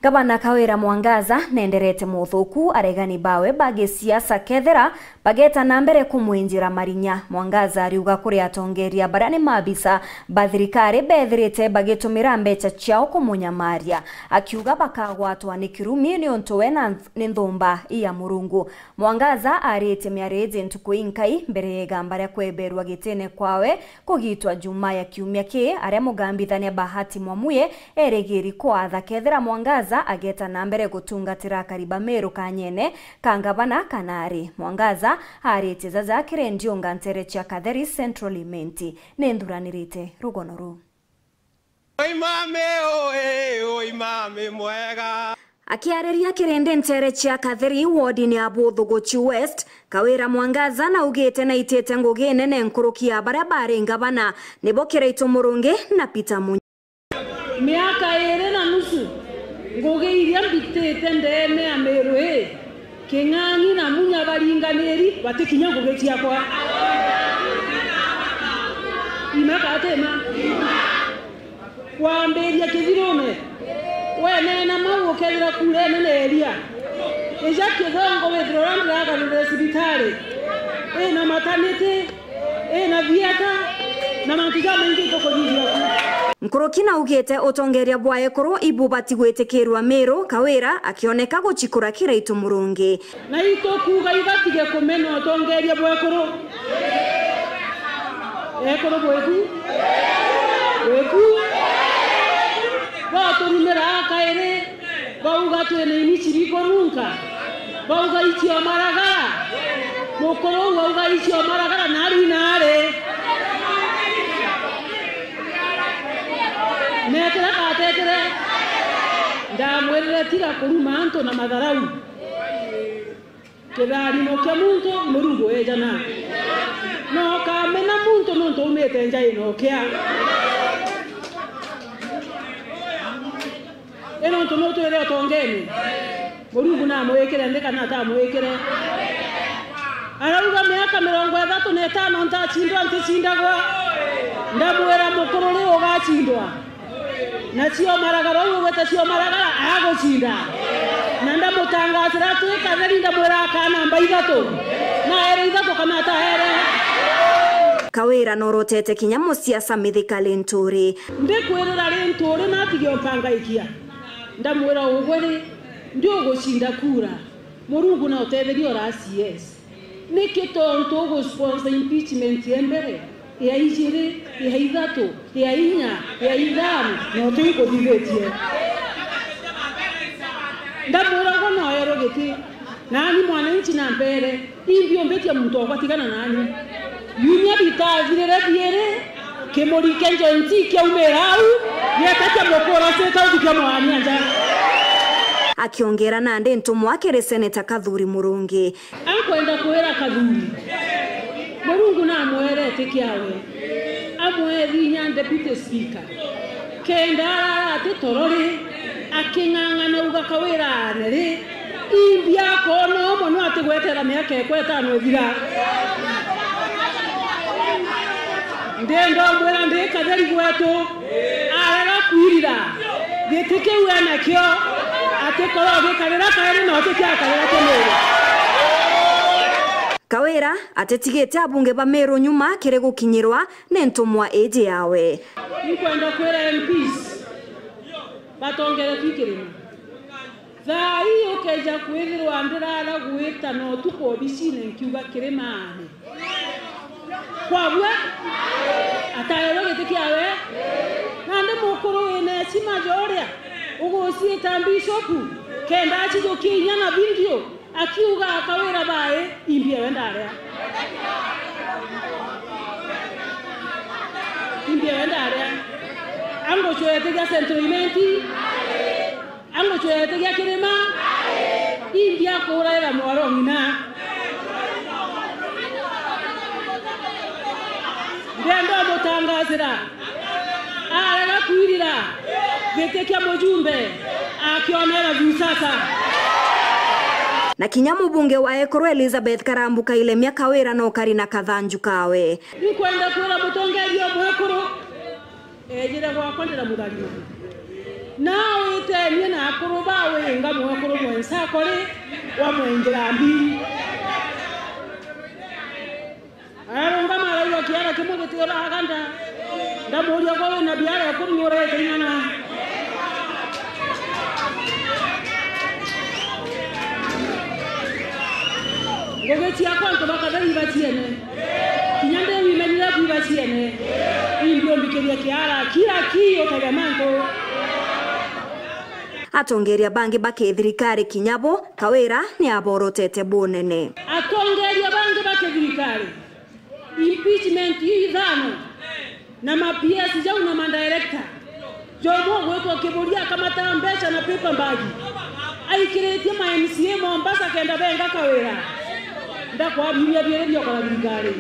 Gavana Kawira Mwangaza nenderete muthuku aregani bawe bage siasa kethera bageta na mbere kumwinjira marinya. Mwangaza ariuga kuri atongeria barani mabisa bathirikari bethirite bagitumira mbeca ciao kumunyamaria, akiuga bakagwatwa ni kirumi ni ontowe na nthumba iya Murungu. Mwangaza arite miareze ntuku inkai mbere yegamba ya kweberwa gitene kwawe kugitwa juma ya kiumia ki aria mugambithania Bahati Mwamuye eregeri kwatha kethera Mwangaza ageta na mbere gutungatira kariba Meru kanyene kangabana kanari. Mwangaza arite zaza kirendio ngantere cha Katheri Central Imenti nenduranirite rugonoru. Oi mame oi mame mwega. Akiareria kirende ntere cha Katheri ward ni Abuthuguchi West, Kawira Mwangaza na ugete na itete ngugi nene nkurukia barabara ngabana nibokire itumurunge na Peter Munya. Miaka ere na nusu ngugi iria mbitete ndene ya Meru King'ang'i na Munya baringaniri batikinya ngugi ciakwa imakatema kwamberia kithirone wene na mau ukethira kure nene eria eja kithongo wethirora ndaga sibitari na maternity na viata na mantuja mengi tokojithia Nkuruki na ugete utongeria bwaye kuru ibu batigwetekirwa Meru. Kawira akioneka guchikura kira itumurungi na itokuga ibatige kumena utongeria bwaye kuru kuru bweku watu nimera kaire bauga twene imichiriko runka bauga ichio maragara mukoro bauga ichio maragara nari nare Nekera katetere ndamwerera tira kuruma anto na madharau kedari no kya muntu Murungu ejana no kamena muntu nonto umete njai no kya eno nto twere otongeni Murungu na mwekere ndeka na ta mwekere arauga miaka 35 ntachindwa ntachindagwa ndamwera mukuru ri ogachindwa na sio maragara uweta sio maragara agochinda nanda mutangazira tu Katheri ndamwera kana mbaithato na ere ithato kana ta ere. Kawira norotete kinyamo siasa mithika Linturi ndikwirira Linturi na tigio mpangaikia ndamwera ugweri ndio gochinda kura Murungu na utetherio ra CS nikitonto go sponsor impeachment embere ya ijiri ya ithato ya inya ya ithano no tiko divetie ndamura ngono yero giti nani mwananchi na mbere imbio mbetia muntu akwatigana nani yunya bitazire biere kemori kenjo ntiki umerau yatacha mokora seta udikia mwani anja akiongera na ande ntumwa kere Senator Kathuri Murungi akwenda kuera Kathuri Murungu na mwerete kiawe amweri nya deputy speaker kenda ati torori aking'ang'ana uga Kawira neri imbia kono mono ati gwetera miaka ekwetano ethira ndendo mwera ndi Katheri gwetu arara kwirira gitike wena kyo ati koro gikarira kairi no ati kya Kawira temere Kawira atetigete abunge ba Meru nyuma kire gukinyirwa nentumwa eje yawe nikwenda kwera MPs batongera twikirima thai ukeja kwithirwa ndirara gwita no tuko bicine nkiuga kirimane kwabwe atayero gitikiawe nande mukuru ene sima joria ugosie tambishopu kenda achijo kinya na video akiuga Kawira bae imbia wendarea ango choete ya Central Imenti ango choete ya Kirima imbia kura era mwaro ngina ndendo mutangazira ara kwirira betekia mojumbe akionera visasa na kinyamu bunge wa Ekuru Elizabeth Karambuka ile mia Kawira no Karina Kathanju kawe nikwenda kwera mutongerio mwekuru ejira kwa kwandira mudalima nao itenie na akuruba wenga mwakuru mwensa kore wa mwenjira mbili aronga mara kiara kimo gitira aganda ndamuria kwa na biara kumure kenyana ngogeti akwanto bakadari batiene kinyande wimenira kubatiene ndio mbikeria kiara kila kio tagamanto atongeria bangi bakethirikari kinyabo Kawira ni aborotete bunene atongeria bangi bakethirikari impeachment idhano na mapiesi jau na mandirector jomo wetu akiburia kama tambesha na pepa mbagi aikiretie ma MCA Mombasa kenda benga Kawira ndakwa bibia bia kwa thirikari